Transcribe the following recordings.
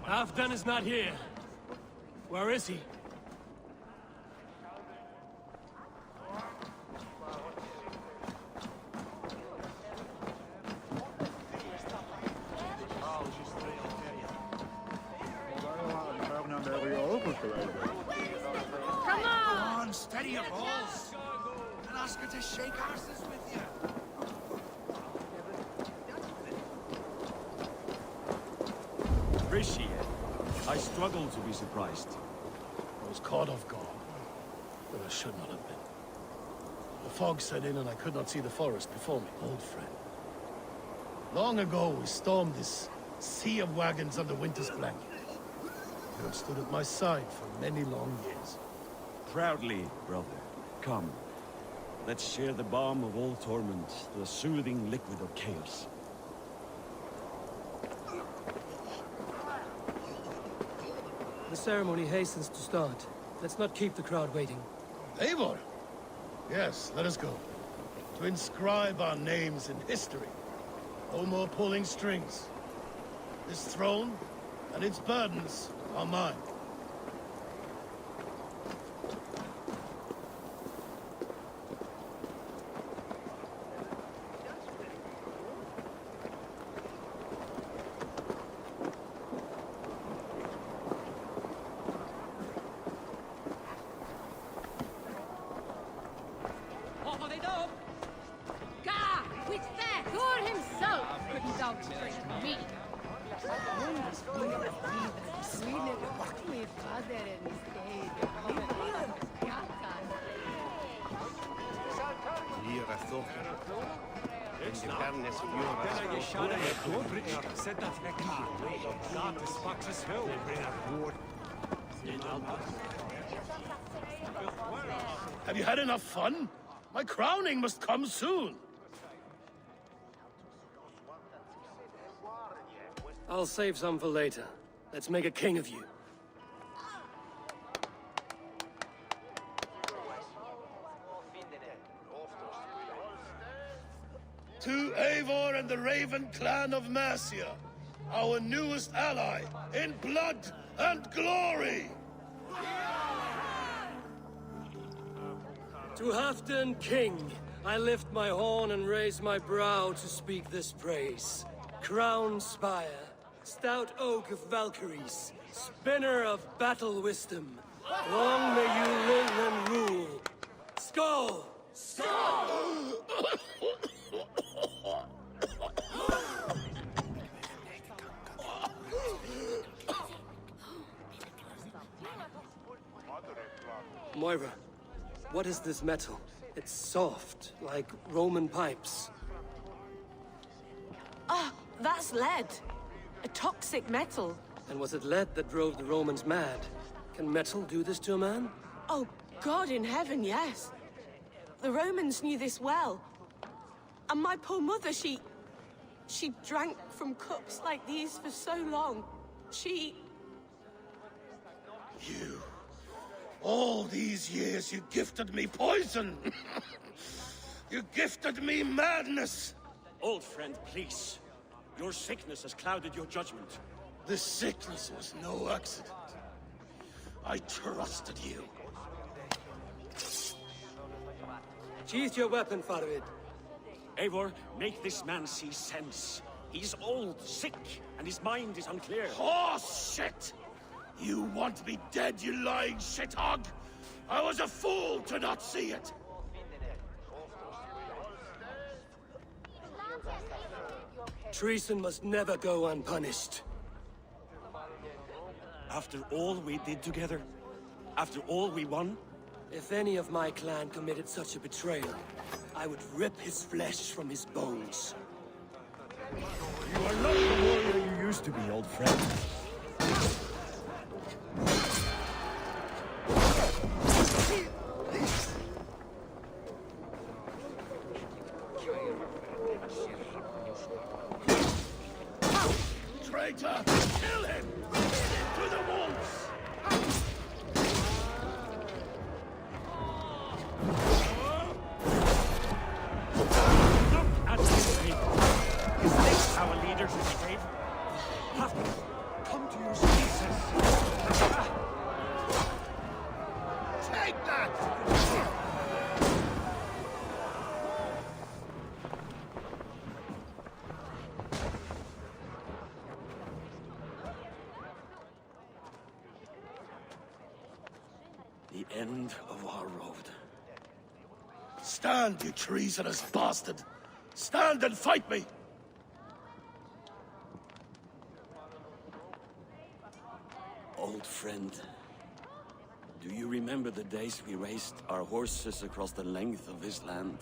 Halfdan is not here. Where is he? Come on, steady your balls. And ask her to shake asses with you. Appreciate it. I struggle to be surprised. I was caught off guard, but I should not have been. The fog set in and I could not see the forest before me. Old friend. Long ago, we stormed this sea of wagons under winter's blanket. You have stood at my side for many long years. Proudly, brother. Come. Let's share the balm of all torment, the soothing liquid of chaos. The ceremony hastens to start. Let's not keep the crowd waiting. Eivor! Yes, let us go. To inscribe our names in history. No more pulling strings. This throne and its burdens are mine. Have you had enough fun? My crowning must come soon. I'll save some for later. Let's make a king of you. To Eivor and the Raven clan of Mercia, our newest ally in blood and glory! To Halfdan King, I lift my horn and raise my brow to speak this praise. Crown spire, stout oak of Valkyries, spinner of battle wisdom. Long may you live and rule. Skål! Skål! Moira, what is this metal? It's soft, like Roman pipes. Ah, that's lead. A toxic metal. And was it lead that drove the Romans mad? Can metal do this to a man? Oh, God in heaven, yes. The Romans knew this well. And my poor mother, she drank from cups like these for so long. You... All these years you gifted me poison! You gifted me madness! Old friend, please. Your sickness has clouded your judgment. This sickness was no accident. I trusted you. Sheath your weapon, Farvid. Eivor, make this man see sense. He's old, sick, and his mind is unclear. Horse shit! You want me dead, you lying shithog? I was a fool to not see it! Treason must never go unpunished. After all we did together? After all we won? If any of my clan committed such a betrayal, I would rip his flesh from his bones. You are not the warrior you used to be, old friend. Traitor! Kill him! To the wolves! Look at this! The end of our road. Stand, you treasonous bastard! Stand and fight me! Old friend, do you remember the days we raced our horses across the length of this land?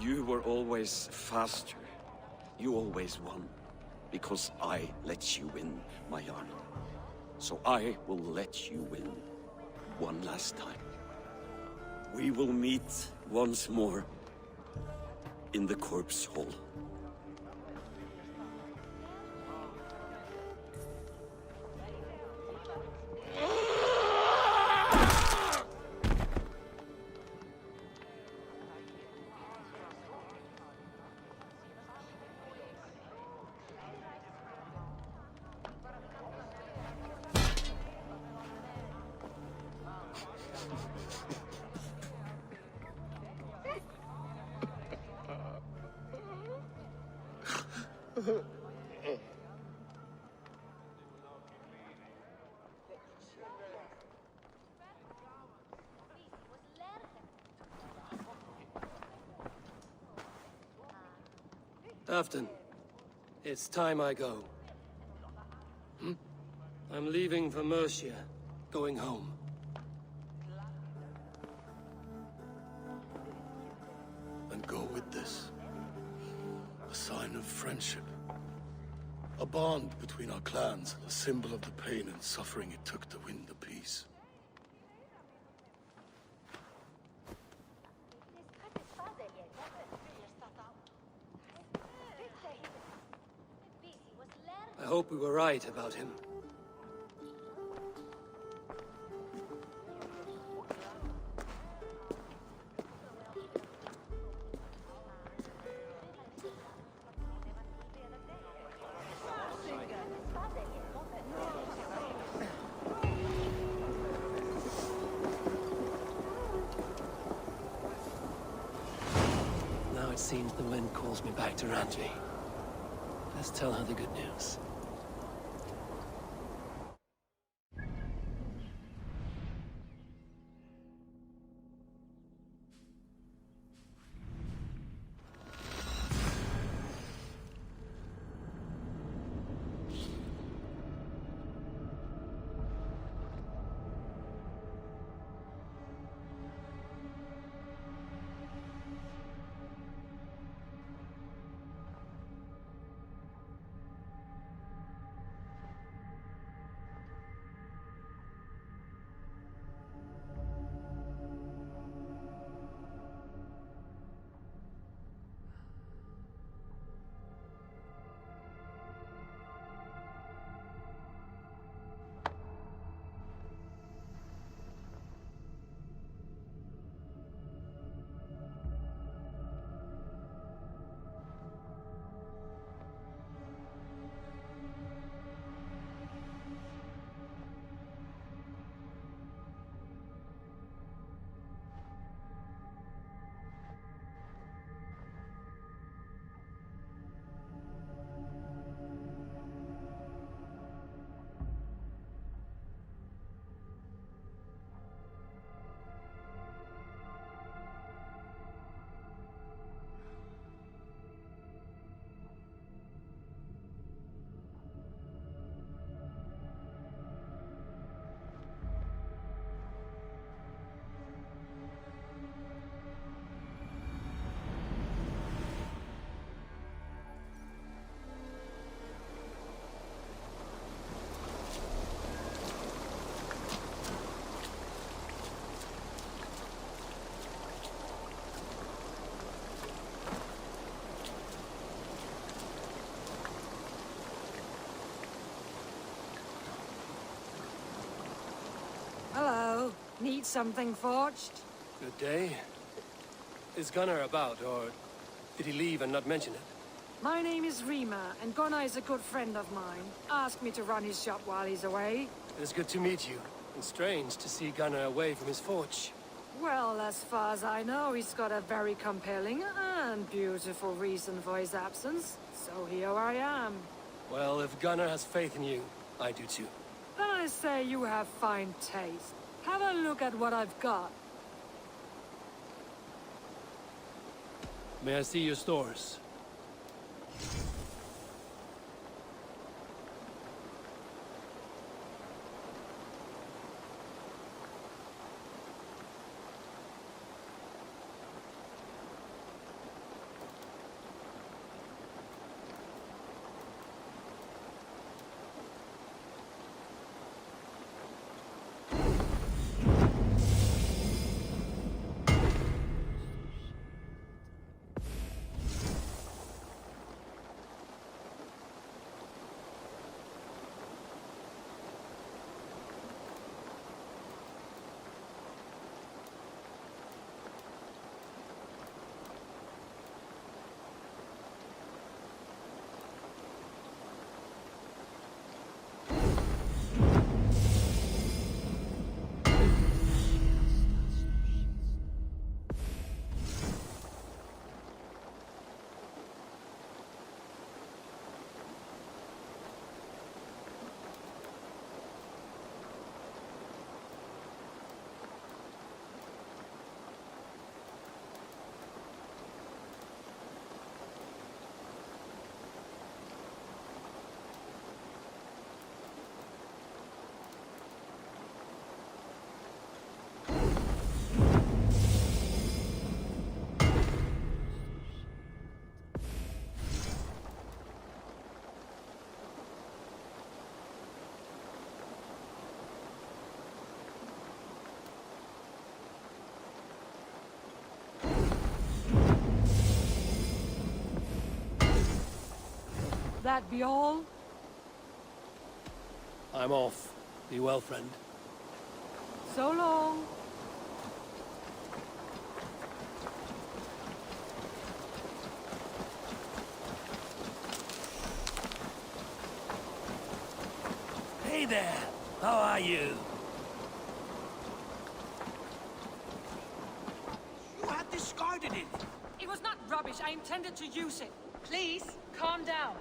You were always faster. You always won. Because I let you win, my Jarl. So I will let you win. One last time. We will meet once more in the corpse hall. Afton, it's time I go. I'm leaving for Mercia, going home. And go with this. A sign of friendship. A bond between our clans, a symbol of the pain and suffering it took to win the peace. I hope we were right about him. Now it seems the wind calls me back to Randvi. Let's tell her the good news. Hello. Need something forged? Good day. Is Gunnar about, or did he leave and not mention it? My name is Rima, and Gunnar is a good friend of mine. Asked me to run his shop while he's away. It is good to meet you. And strange to see Gunnar away from his forge. Well, as far as I know, he's got a very compelling and beautiful reason for his absence. So here I am. Well, if Gunnar has faith in you, I do too. Then I say you have fine taste. Have a look at what I've got. May I see your stores? That be all? I'm off. Be well, friend. So long. Hey there! How are you? You had discarded it! It was not rubbish. I intended to use it. Please, calm down.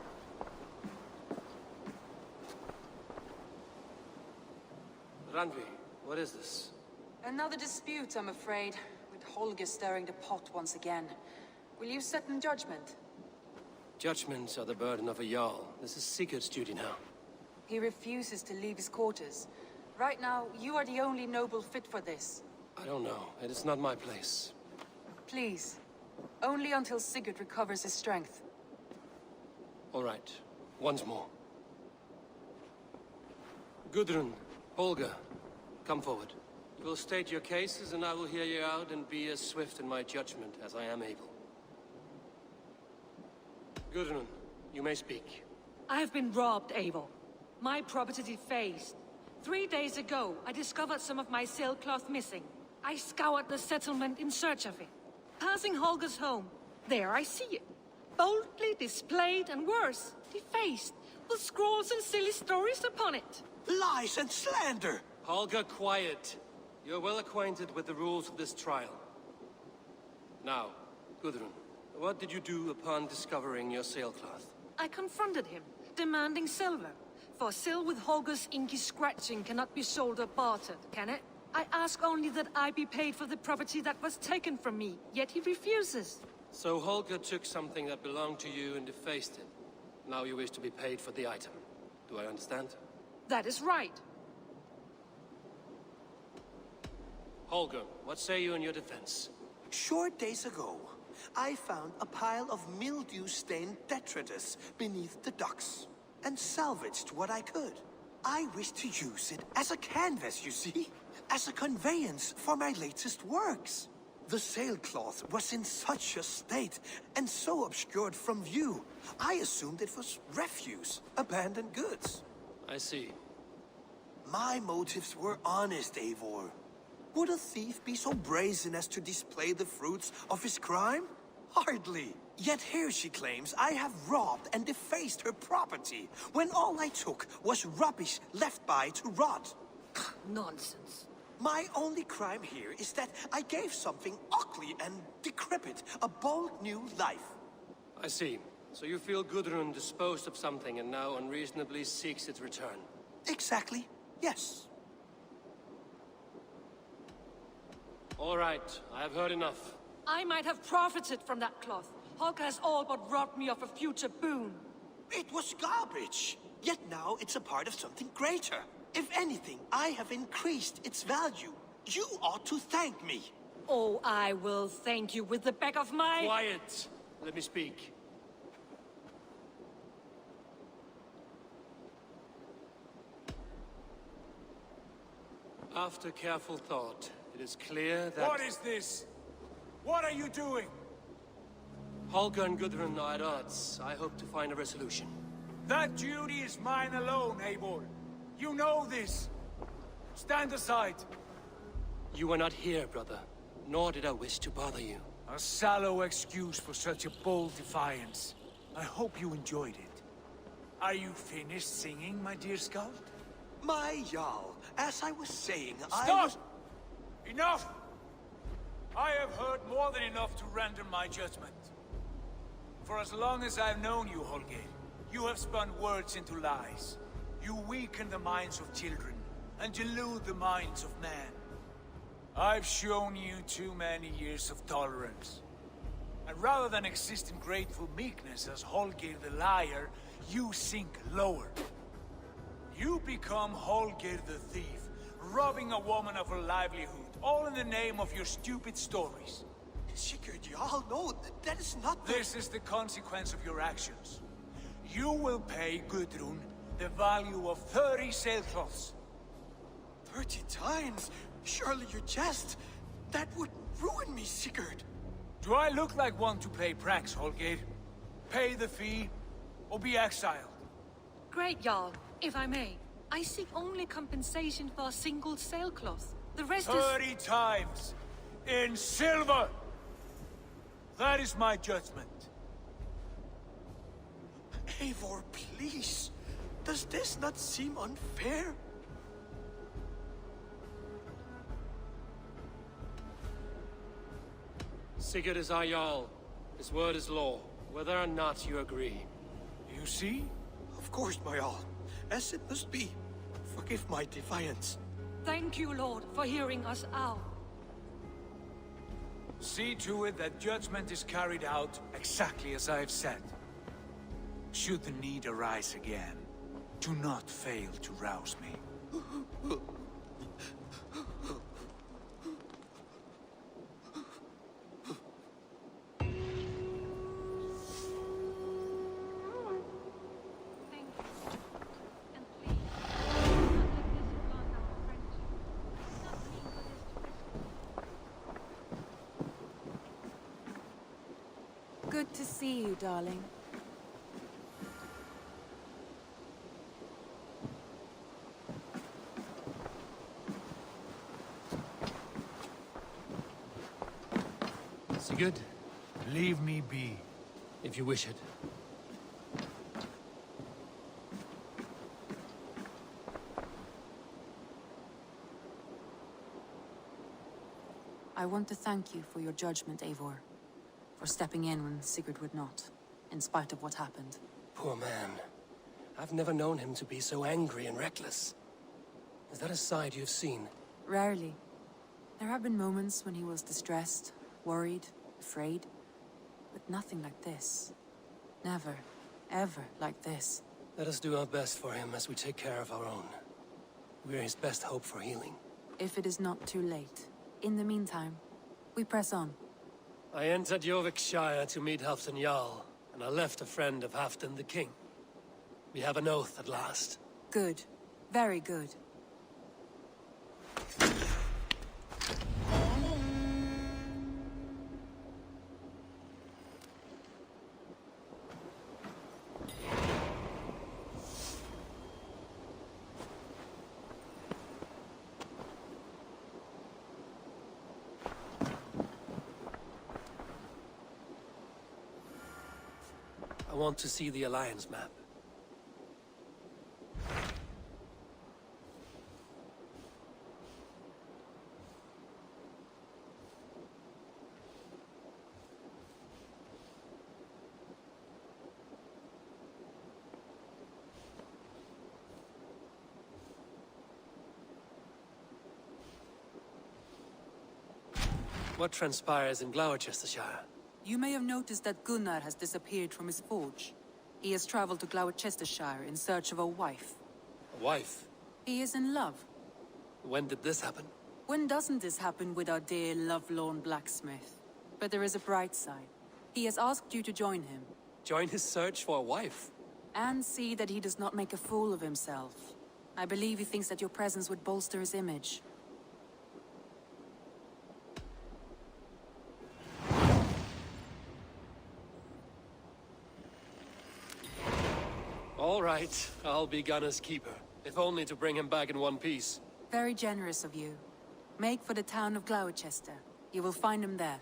Randvi, what is this? Another dispute, I'm afraid, with Holger stirring the pot once again. Will you set in judgment? Judgments are the burden of a Jarl. This is Sigurd's duty now. He refuses to leave his quarters. Right now, you are the only noble fit for this. I don't know. It is not my place. Please. Only until Sigurd recovers his strength. All right. Once more. Gudrun, Holger, come forward. You will state your cases, and I will hear you out and be as swift in my judgment as I am able. Gudrun, you may speak. I have been robbed, Abel. My property defaced. 3 days ago, I discovered some of my sailcloth missing. I scoured the settlement in search of it. Passing Holger's home, there I see it. Boldly displayed and worse, defaced, with scrawls and silly stories upon it. Lies and slander! Holger, quiet. You're well acquainted with the rules of this trial. Now, Gudrun, what did you do upon discovering your sailcloth? I confronted him, demanding silver. For sil with Holger's inky scratching cannot be sold or bartered, can it? I ask only that I be paid for the property that was taken from me, yet he refuses. So Holger took something that belonged to you and defaced it. Now you wish to be paid for the item. Do I understand? That is right. Holger, what say you in your defense? Short days ago, I found a pile of mildew-stained detritus beneath the docks, and salvaged what I could. I wish to use it as a canvas, you see? As a conveyance for my latest works. The sailcloth was in such a state, and so obscured from view, I assumed it was refuse, abandoned goods. I see. My motives were honest, Eivor. Would a thief be so brazen as to display the fruits of his crime? Hardly. Yet here she claims I have robbed and defaced her property, when all I took was rubbish left by to rot. Nonsense. My only crime here is that I gave something ugly and decrepit a bold new life. I see. So you feel Gudrun disposed of something and now unreasonably seeks its return. Exactly, yes. All right, I have heard enough. I might have profited from that cloth. Holger has all but robbed me of a future boon. It was garbage. Yet now it's a part of something greater. If anything, I have increased its value. You ought to thank me. Oh, I will thank you with the back of my... Quiet! Let me speak. After careful thought, it is clear that... What is this? What are you doing? Holger and Gudrun are at odds. I hope to find a resolution. That duty is mine alone, Eivor. You know this. Stand aside. You were not here, brother. Nor did I wish to bother you. A sallow excuse for such a bold defiance. I hope you enjoyed it. Are you finished singing, my dear scout? My Jarl, as I was saying, Stop! Enough! I have heard more than enough to render my judgment. For as long as I've known you, Holger, you have spun words into lies. You weaken the minds of children, and delude the minds of men. I've shown you too many years of tolerance. And rather than exist in grateful meekness as Holger the liar, you sink lower. You become Holger the thief, robbing a woman of her livelihood, all in the name of your stupid stories. Sigurd, Jarl, no, that is not the... This is the consequence of your actions. You will pay Gudrun the value of 30 sailcloths. 30 times? Surely you jest. That would ruin me, Sigurd. Do I look like one to play pranks, Holger? Pay the fee, or be exiled. Great, Jarl. If I may, I seek only compensation for a single sailcloth. The rest is... 30 times! In silver! That is my judgment. Eivor, please. Does this not seem unfair? Sigurd is our Jarl. His word is law, whether or not you agree. You see? Of course, my Jarl. As it must be. Forgive my defiance. Thank you, Lord, for hearing us out. See to it that judgment is carried out exactly as I have said. Should the need arise again, do not fail to rouse me. Thank you. And please, do not let this blunt our friendship. Do not mean for this to Good to see you, darling. Sigurd, Leave me be. if you wish it. I want to thank you for your judgment, Eivor. For stepping in when Sigurd would not, in spite of what happened. Poor man. I've never known him to be so angry and reckless. Is that a side you've seen? Rarely. There have been moments when he was distressed, worried, afraid. But nothing like this. Never, ever like this. Let us do our best for him as we take care of our own. We're his best hope for healing. If it is not too late. In the meantime, we press on. I entered Jorvikshire to meet Halfdan Jarl, and I left a friend of Halfdan the King. We have an oath at last. Good. Very good. I want to see the Alliance map. What transpires in Gloucestershire? You may have noticed that Gunnar has disappeared from his forge. He has traveled to Gloucestershire in search of a wife. A wife? He is in love. When did this happen? When doesn't this happen with our dear, lovelorn blacksmith? But there is a bright side. He has asked you to join him. Join his search for a wife? And see that he does not make a fool of himself. I believe he thinks that your presence would bolster his image. All right, I'll be Gunner's keeper. If only to bring him back in one piece. Very generous of you. Make for the town of Gloucester. You will find him there.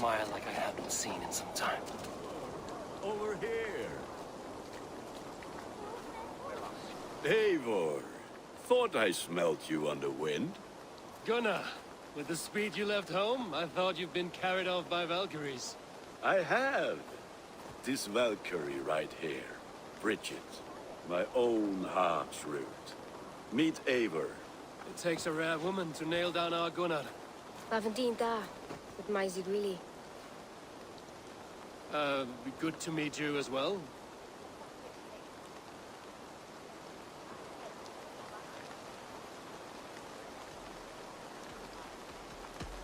smile like I haven't seen in some time. Over here. Eivor, thought I smelt you on the wind. Gunnar, with the speed you left home, I thought you'd been carried off by Valkyries. I have. This Valkyrie right here, Bridget, my own heart's root. Meet Eivor. It takes a rare woman to nail down our Gunnar. Lavendine da, with my Zigwili. Good to meet you as well.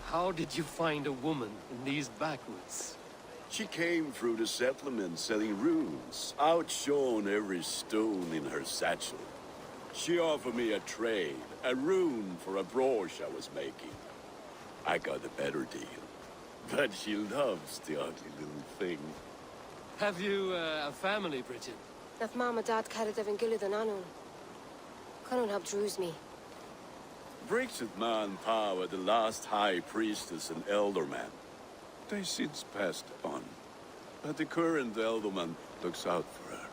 How did you find a woman in these backwoods? She came through the settlement selling runes, outshone every stone in her satchel. She offered me a trade, a rune for a brooch I was making. I got a better deal. But she loves the ugly little thing. Have you a family, Bridget? Naf mama dad carried of Gilid and Anun. Can't help drues me. Bridget Man Pa were the last high priestess and elderman. They since passed on. But the current elderman looks out for her.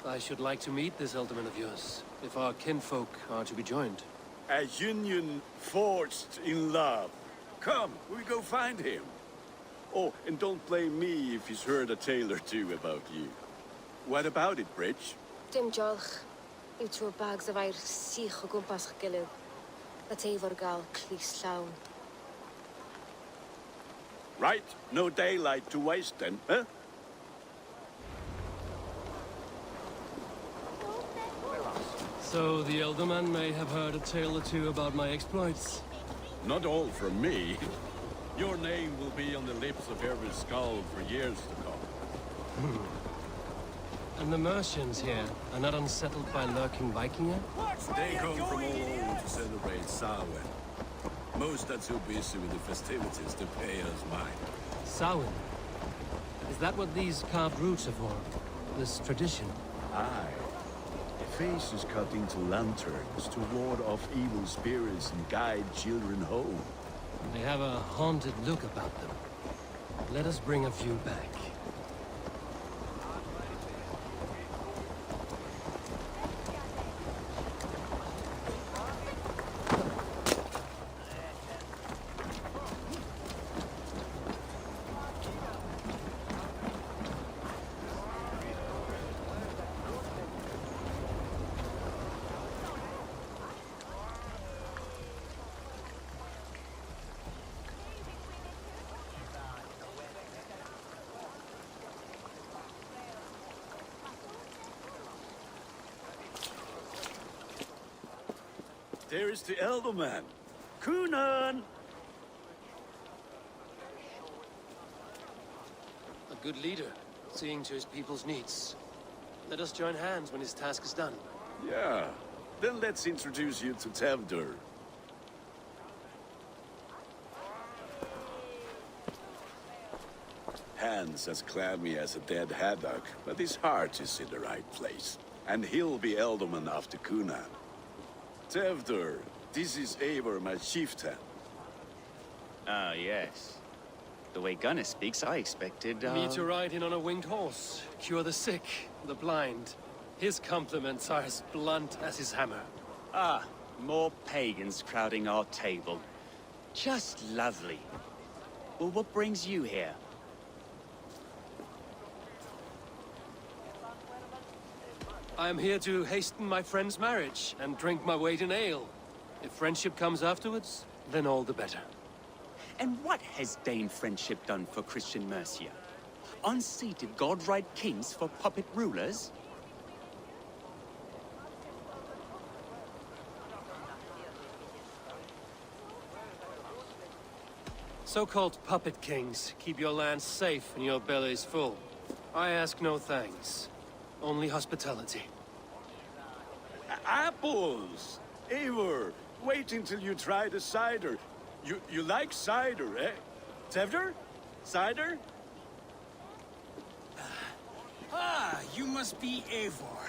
I should like to meet this alderman of yours, if our kinfolk are to be joined. A union forged in love. Come, we go find him. Oh, and don't blame me if he's heard a tale or two about you. What about it, Bridge? Dim jolch. You threw bags of air sich o gwmpas gilydd. That Eivor gal clis llawn. Right, no daylight to waste then, huh? So the Elderman may have heard a tale or two about my exploits. Not all from me. Your name will be on the lips of every skull for years to come. And the Mercians here are not unsettled by lurking Vikinger? They come from all over to celebrate Samhain. Most are too busy with the festivities to pay us mind. Samhain? Is that what these carved roots are for? This tradition? Aye. The face is cut into lanterns to ward off evil spirits and guide children home. They have a haunted look about them. Let us bring a few back. There is the Elderman. Kunan! A good leader, seeing to his people's needs. Let us join hands when his task is done. Yeah. Then let's introduce you to Tevdur. Hans as clammy as a dead haddock, but his heart is in the right place. And he'll be Elderman after Kunan. Tevdur, this is Eivor, my chieftain. Ah, yes. The way Gunnar speaks, I expected, Me to ride in on a winged horse, cure the sick, the blind. His compliments are as blunt as his hammer. Ah, more pagans crowding our table. Just lovely. Well, what brings you here? I am here to hasten my friend's marriage and drink my weight in ale. If friendship comes afterwards, then all the better. And what has Dane friendship done for Christian Mercia? Unseated god-right kings for puppet rulers? So-called puppet kings keep your lands safe and your bellies full. I ask no thanks. Only hospitality. Apples! Eivor, wait until you try the cider. You like cider, eh? Tevdur? Cider? Ah, you must be Eivor.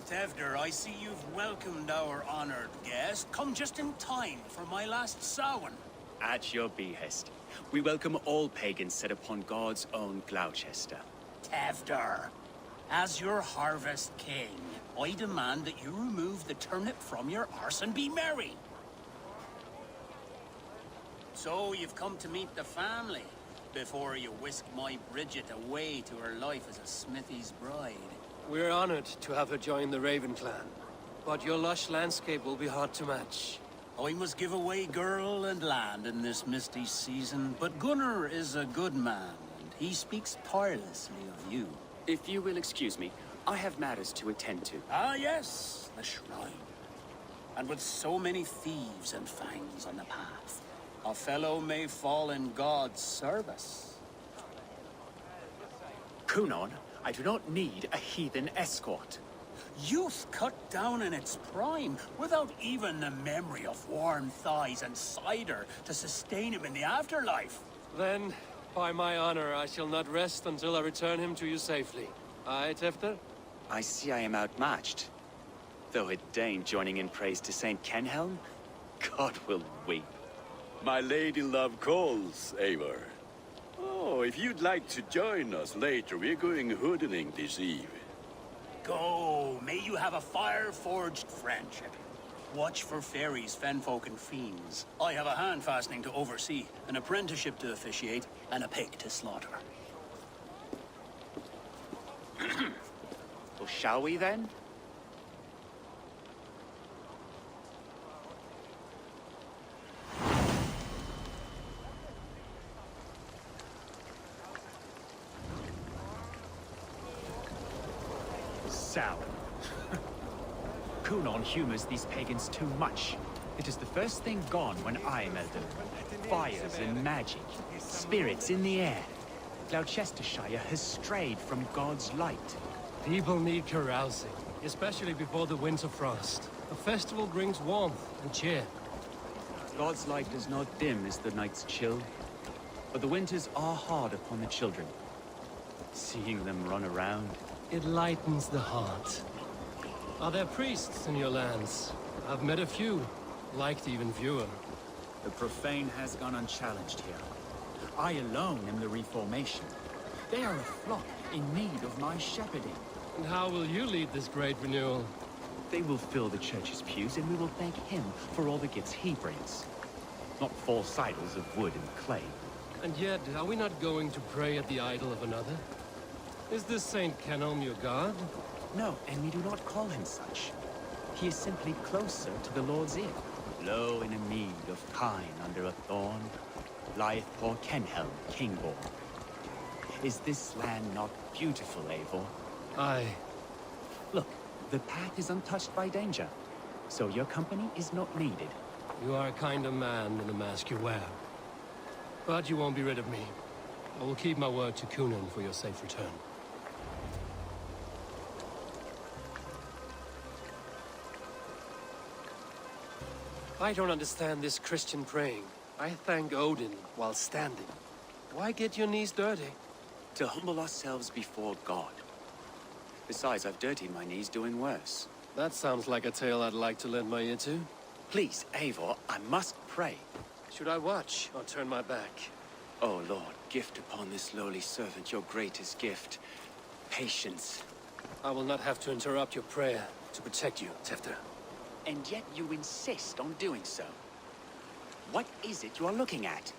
Tevdur, I see you've welcomed our honored guest. Come just in time for my last Samhain. At your behest. We welcome all pagans set upon God's own Gloucester. Tavdar, as your harvest king, I demand that you remove the turnip from your arse and be merry. So you've come to meet the family, before you whisk my Bridget away to her life as a smithy's bride. We're honored to have her join the Raven clan, but your lush landscape will be hard to match. I must give away girl and land in this misty season, but Gunnar is a good man, and he speaks tirelessly of you. If you will excuse me, I have matters to attend to. Ah yes, the shrine. And with so many thieves and fangs on the path, a fellow may fall in God's service. Kunon, I do not need a heathen escort. Youth cut down in its prime, without even the memory of warm thighs and cider to sustain him in the afterlife. Then, by my honor, I shall not rest until I return him to you safely. Aye, Tefter? I see I am outmatched. Though a Dane joining in praise to Saint Kenhelm, God will weep. My lady love calls, Eivor. Oh, if you'd like to join us later, we're going hoodening this eve. Go, may you have a fire-forged friendship. Watch for fairies, fenfolk, and fiends. I have a hand fastening to oversee, an apprenticeship to officiate, and a pig to slaughter. Well, shall we then? Sour. Kunon humors these pagans too much. It is the first thing gone when I am elder. Fires and magic, spirits in the air. Gloucestershire has strayed from God's light. People need carousing, especially before the winter frost. A festival brings warmth and cheer. God's light does not dim as the nights chill, but the winters are hard upon the children. Seeing them run around, it lightens the heart. Are there priests in your lands? I've met a few, liked even fewer. The profane has gone unchallenged here. I alone am the Reformation. They are a flock in need of my shepherding. And how will you lead this great renewal? They will fill the church's pews, and we will thank him for all the gifts he brings. Not false idols of wood and clay. And yet, are we not going to pray at the idol of another? Is this Saint Kenhelm your god? No, and we do not call him such. He is simply closer to the Lord's ear. Low in a mead of kine under a thorn, lieth poor Kenhelm, king-born. Is this land not beautiful, Eivor? Aye. Look, the path is untouched by danger, so your company is not needed. You are a kinder man than the mask you wear. But you won't be rid of me. I will keep my word to Kunon for your safe return. I don't understand this Christian praying. I thank Odin while standing. Why get your knees dirty? To humble ourselves before God. Besides, I've dirtied my knees doing worse. That sounds like a tale I'd like to lend my ear to. Please, Eivor, I must pray. Should I watch or turn my back? Oh Lord, gift upon this lowly servant your greatest gift. Patience. I will not have to interrupt your prayer to protect you, Tefter. And yet you insist on doing so. What is it you are looking at?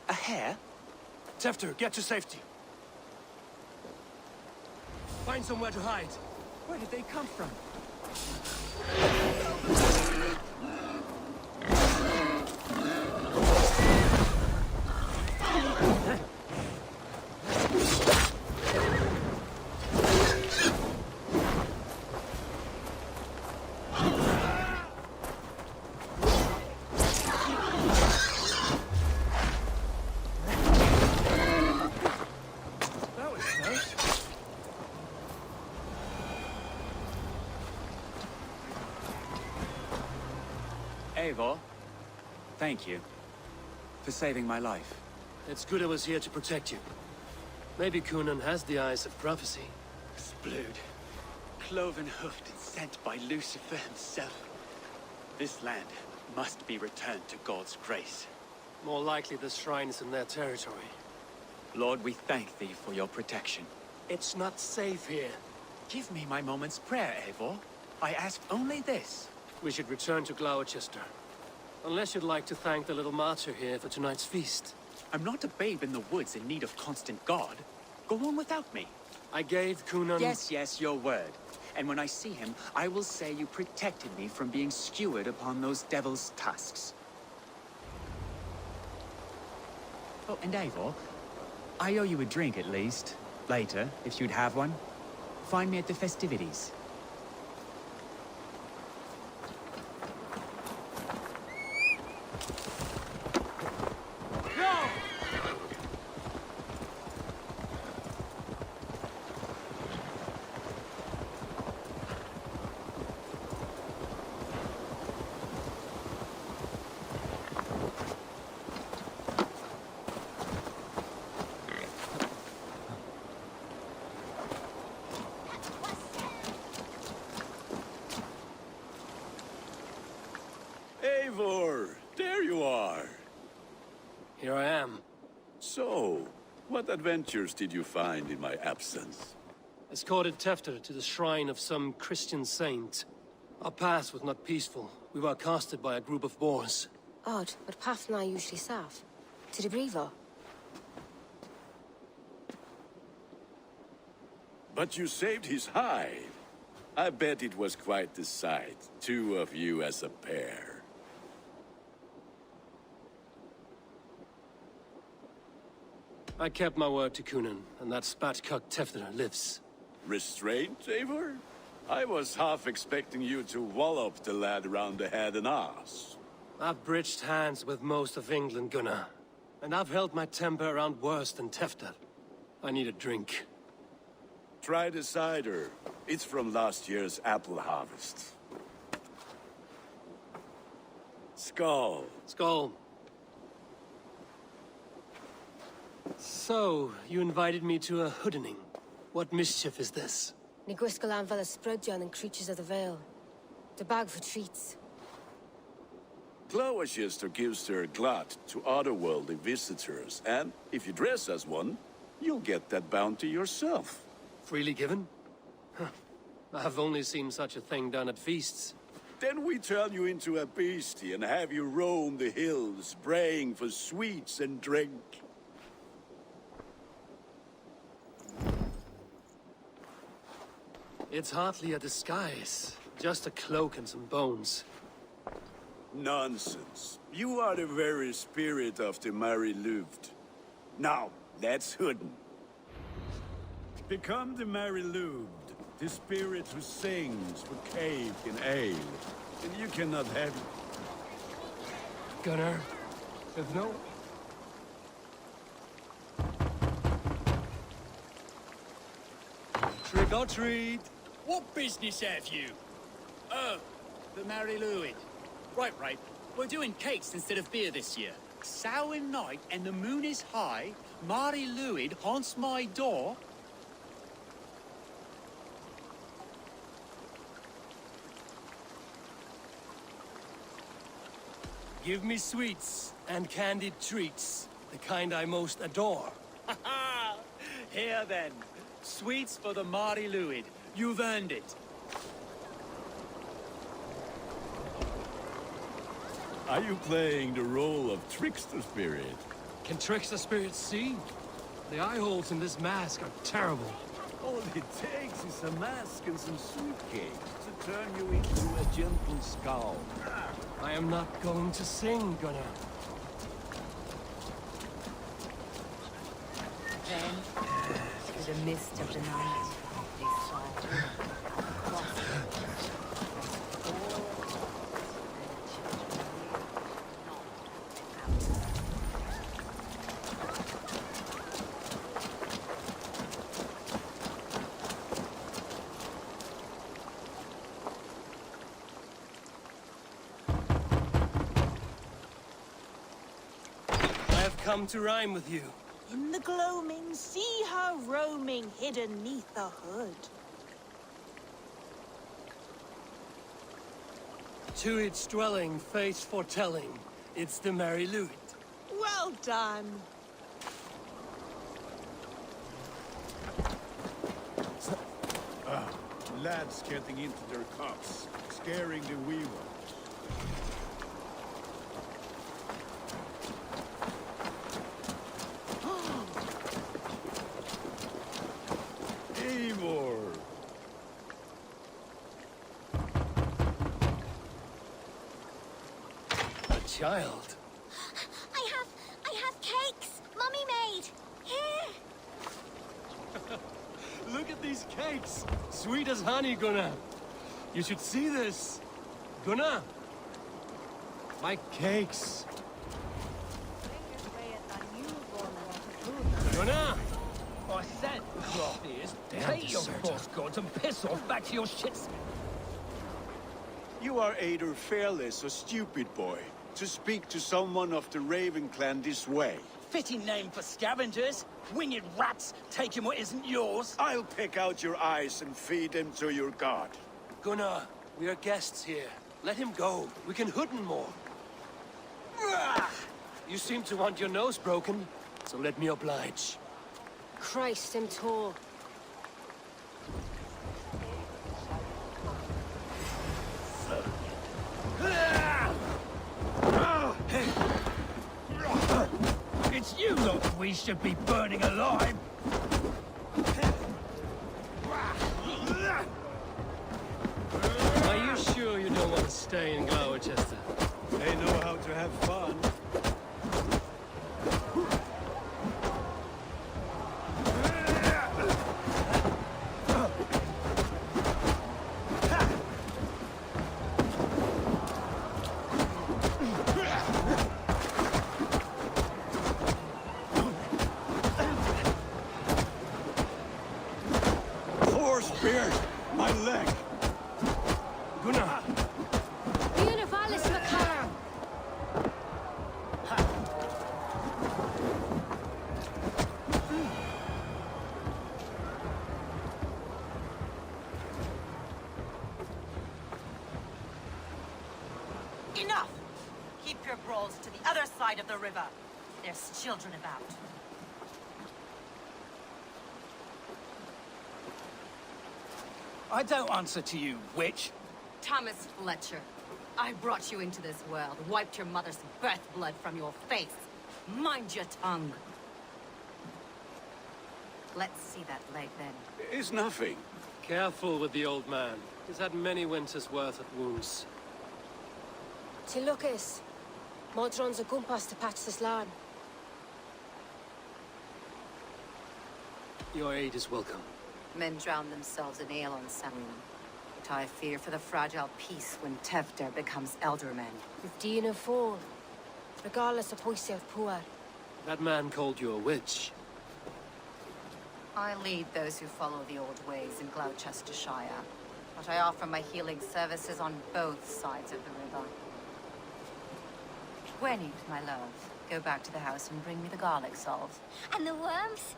A hare? Tefter, get to safety. Find somewhere to hide. Where did they come from? Eivor, thank you for saving my life. It's good I was here to protect you. Maybe Kunon has the eyes of prophecy. Splood, cloven-hoofed and sent by Lucifer himself. This land must be returned to God's grace. More likely the shrine is in their territory. Lord, we thank thee for your protection. It's not safe here. Give me my moment's prayer, Eivor. I ask only this. We should return to Gloucester. Unless you'd like to thank the little martyr here for tonight's feast. I'm not a babe in the woods in need of constant guard. Go on without me. I gave Cunan... Yes, your word. And when I see him, I will say you protected me from being skewered upon those devil's tusks. Oh, and Eivor, I owe you a drink at least. Later, if you'd have one. Find me at the festivities. Eivor, there you are. Here I am. So, what adventures did you find in my absence? Escorted Tefter to the shrine of some Christian saint. Our path was not peaceful. We were accosted by a group of boars. Odd, but path and I usually sav. To the Brevo. But you saved his hide. I bet it was quite the sight. Two of you as a pair. I kept my word to Cunan, and that spatcock Tefter lives. Restraint, Eivor? I was half expecting you to wallop the lad around the head and ass. I've bridged hands with most of England, Gunnar. And I've held my temper around worse than Tefter. I need a drink. Try the cider. It's from last year's apple harvest. Skull. Skull. So, you invited me to a hoodening. What mischief is this? Nigwiscal Anvela Sprudjan and Creatures of the Vale. The bag for treats. Gloucester gives their glut to otherworldly visitors, and if you dress as one, you'll get that bounty yourself. Freely given? Huh. I've only seen such a thing done at feasts. Then we turn you into a beastie and have you roam the hills, braying for sweets and drink. It's hardly a disguise. Just a cloak and some bones. Nonsense. You are the very spirit of the Mary Louved. Now, let's hooden. Become the Mary Louved, the spirit who sings for cave in ale. And you cannot have it. Gunnar, if no... Trick or treat! What business have you? Oh, the Mary Louis. Right. We're doing cakes instead of beer this year. Samhain night and the moon is high. Mari Luid haunts my door. Give me sweets and candied treats, the kind I most adore. Ha ha! Here then, sweets for the Mari Luid. You've earned it. Are you playing the role of trickster spirit? Can trickster spirits see? The eye holes in this mask are terrible. All it takes is a mask and some suitcase to turn you into a gentle skull. I am not going to sing, Gunnar. Then, through the mist of the night, they saw Come to rhyme with you. In the gloaming, see her roaming hidden neath the hood. To its dwelling, face foretelling, it's the Mary Louis. Well done. Lads getting into their cups, scaring the wee ones. Eivor! A child? I have cakes! Mummy made! Here! Look at these cakes! Sweet as honey, Gunnar! You should see this! Gunnar! My cakes! Gunnar! I said, craft ears, Damn take your deserter. false gods and piss off back to your shits. You are either fearless or stupid, boy, to speak to someone of the Raven clan this way. Fitting name for scavengers. Winged rats taking what isn't yours. I'll pick out your eyes and feed them to your god. Gunnar, we are guests here. Let him go. We can hood him more. You seem to want your nose broken, so let me oblige. Christ, I'm tall. It's you lot we should be burning alive. Are you sure you don't want to stay in Gloucester? They know how to have fun. Horse beard! My leg! Gunnar! Univalis Macar! Enough! Keep your brawls to the other side of the river. There's children about. I don't answer to you, witch. Thomas Fletcher, I brought you into this world, wiped your mother's birth blood from your face. Mind your tongue. Let's see that leg, then. It's nothing. Careful with the old man. He's had many winters' worth of wounds. Til Lucas. Modron's a gumpas to patch this land. Your aid is welcome. Men drown themselves in ale on Samhain. But I fear for the fragile peace when Tevder becomes elderman. With Dean of Fall. Regardless of Poise of Poor. That man called you a witch. I lead those who follow the old ways in Gloucestershire. But I offer my healing services on both sides of the river. Gwenny, my love, go back to the house and bring me the garlic salt. And the worms?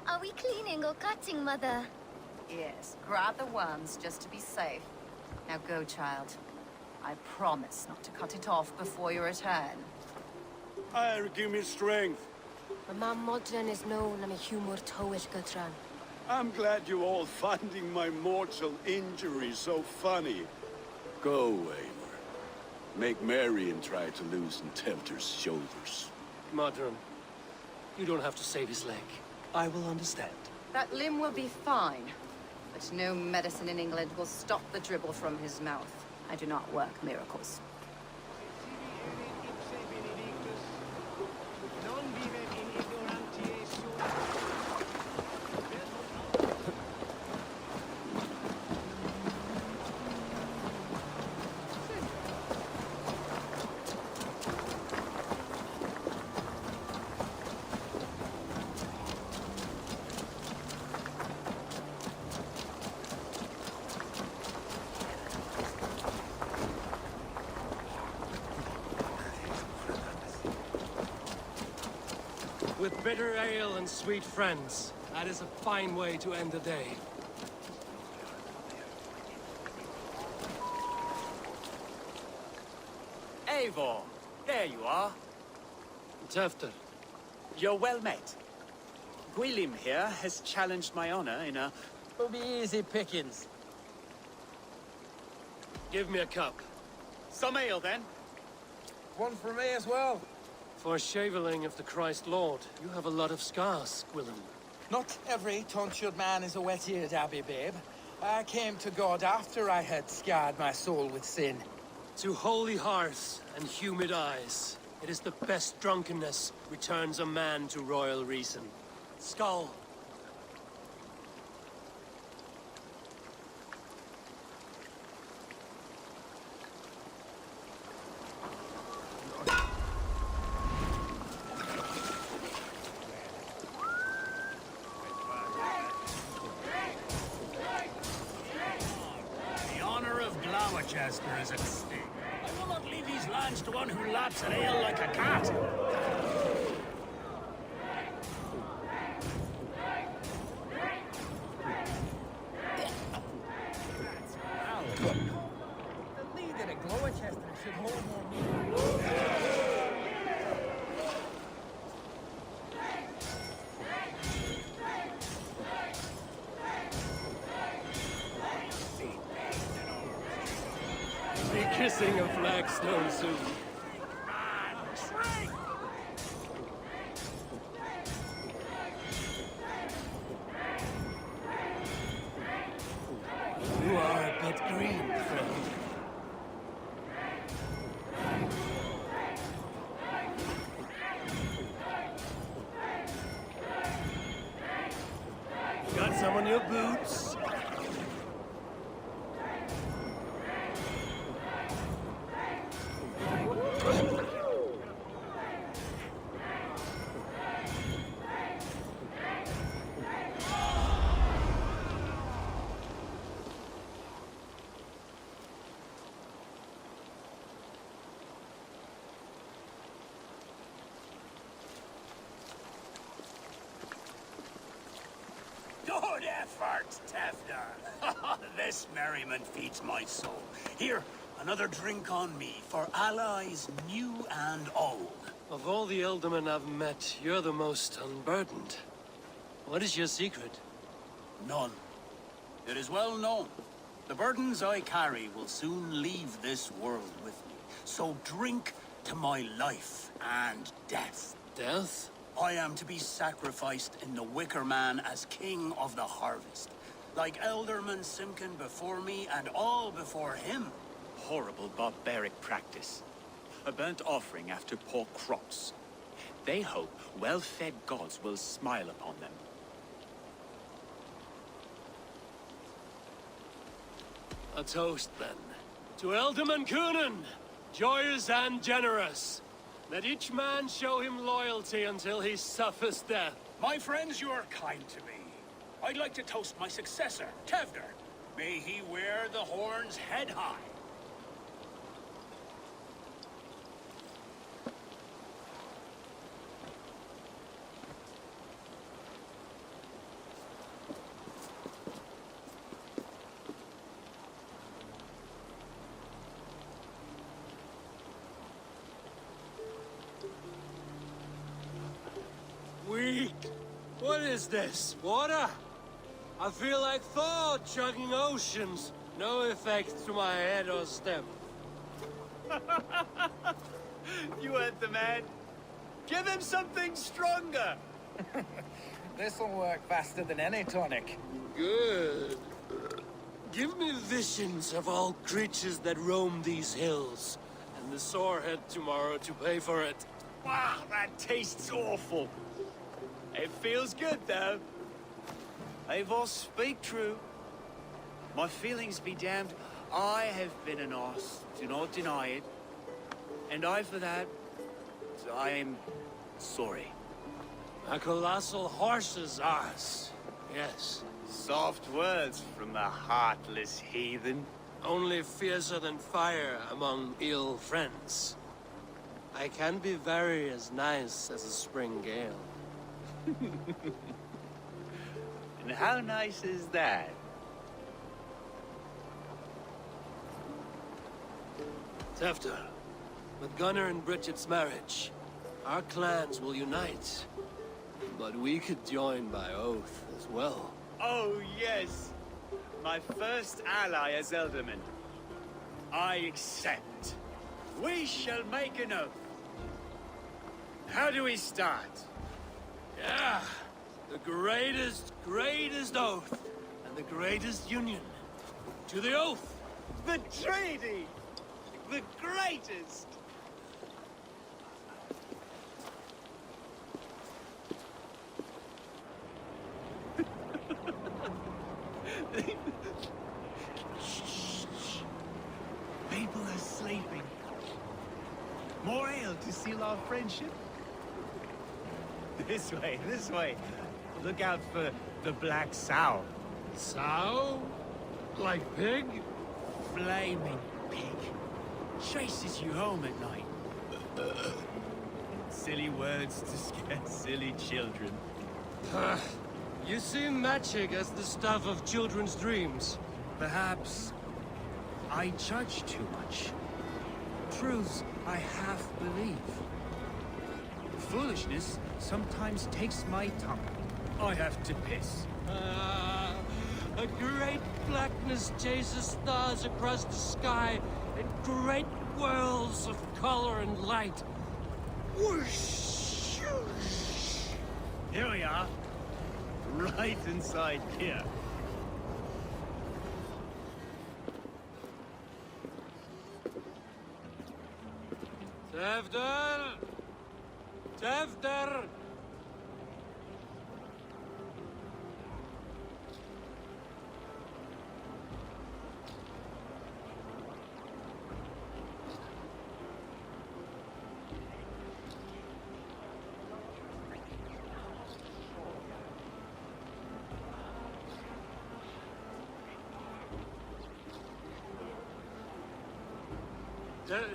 Are we cleaning or cutting, Mother? Yes, grab the worms just to be safe. Now go, child. I promise not to cut it off before your return. I'll give me strength. My man Modron is known and a humor towit Gutran. I'm glad you all finding my mortal injury so funny. Go, Eivor. Make merry and try to loosen Tevder's shoulders. Modron, you don't have to save his leg. I will understand. That limb will be fine. But no medicine in England will stop the dribble from his mouth. I do not work miracles. With bitter ale and sweet friends, that is a fine way to end the day. Eivor, there you are. Tefter. You're well met. Gwilym here has challenged my honor in a... It'll be easy pickings. Give me a cup. Some ale, then. One for me as well. For shaveling of the Christ Lord, you have a lot of scars, Gwilym. Not every tonsured man is a wet-eared abbey, babe. I came to God after I had scarred my soul with sin. To holy hearts and humid eyes, it is the best drunkenness returns a man to royal reason. Skull. The honor of Gloucester is at stake. I will not leave these lands to one who laps at ale like a cat. The leader of Gloucester should hold more meat. Be kissing a flagstone soon. You are a bit green, friend. Got some on your boots? Good effort, Tefter. This merriment feeds my soul. Here, another drink on me for allies new and old. Of all the Ealdormen I've met, you're the most unburdened. What is your secret? None. It is well known. The burdens I carry will soon leave this world with me. So drink to my life and death. Death? I am to be sacrificed in the Wicker Man as king of the harvest. Like Elderman Simkin before me and all before him. Horrible barbaric practice. A burnt offering after poor crops. They hope well-fed gods will smile upon them. A toast, then. To Ealdorman Coonan, joyous and generous. Let each man show him loyalty until he suffers death. My friends, you are kind to me. I'd like to toast my successor, Tefter. May he wear the horns head high. Weak. What is this? Water? I feel like Thor chugging oceans. No effect to my head or step. You heard the man. Give him something stronger. This'll work faster than any tonic. Good. Give me visions of all creatures that roam these hills, and the sorehead tomorrow to pay for it. Wow, that tastes awful. It feels good, though. Eivor, speak true. My feelings be damned. I have been an arse, do not deny it. And I, for that, I am sorry. A colossal horse's arse, yes. Soft words from the heartless heathen. Only fiercer than fire among ill friends. I can be very as nice as a spring gale. And how nice is that? Tefter, with Gunnar and Bridget's marriage, Our clans will unite. But we could join by oath as well. Oh, yes. My first ally as Elderman. I accept. We shall make an oath. How do we start? Yeah. The greatest oath. And the greatest union. To the oath! The treaty! The greatest! People are sleeping. More ale to seal our friendship? This way, this way. Look out for the black sow. Sow? Like pig? Flaming pig. Chases you home at night. Silly words to scare silly children. You see magic as the stuff of children's dreams. Perhaps I judge too much. Truths I half believe. Foolishness sometimes takes my tongue. I have to piss. A great blackness chases stars across the sky in great whirls of color and light. Whoosh! Here we are. Right inside here. Tevder! Tevder!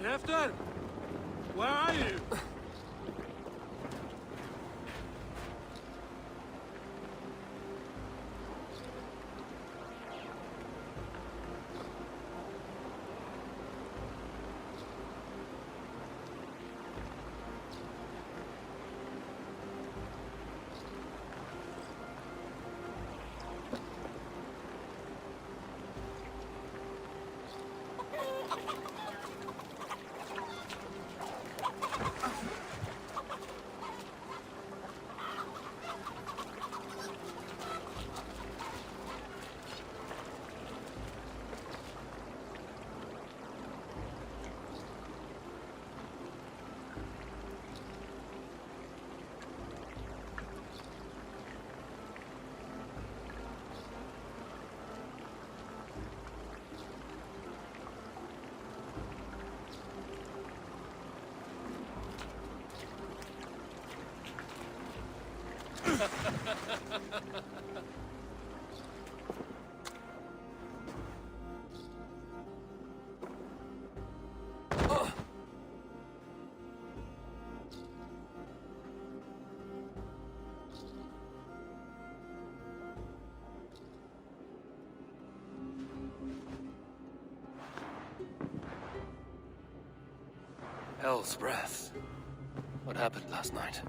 Hefter! Where are you? Hell's breath. What happened last night?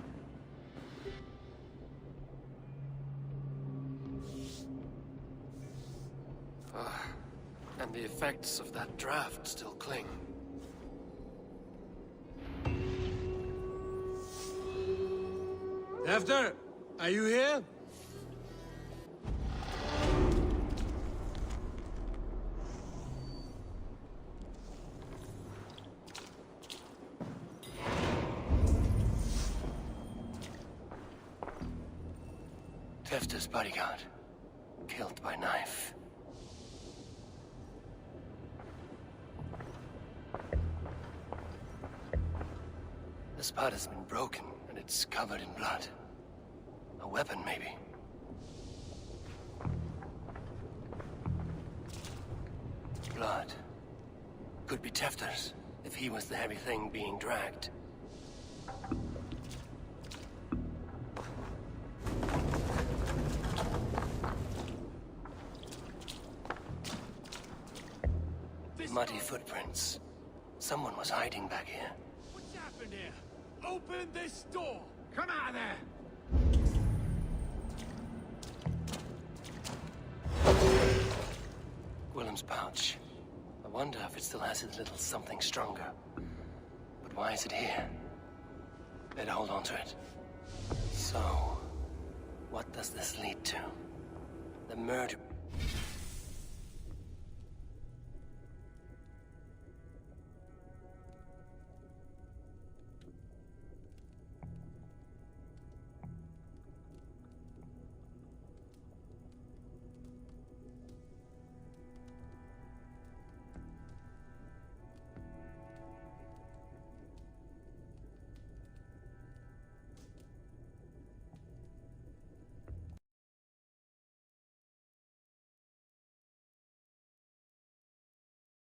And the effects of that draft still cling. Hefter, are you here? Hefter's bodyguard, killed by knife. The spot has been broken, and it's covered in blood. A weapon, maybe. Blood. Could be Tefter's, if he was the heavy thing being dragged. Muddy footprints. Someone was hiding back here. What's happened here? Open this door! Come out of there! Willem's pouch. I wonder if it still has its little something stronger. But why is it here? Better hold on to it. So, what does this lead to? The murder...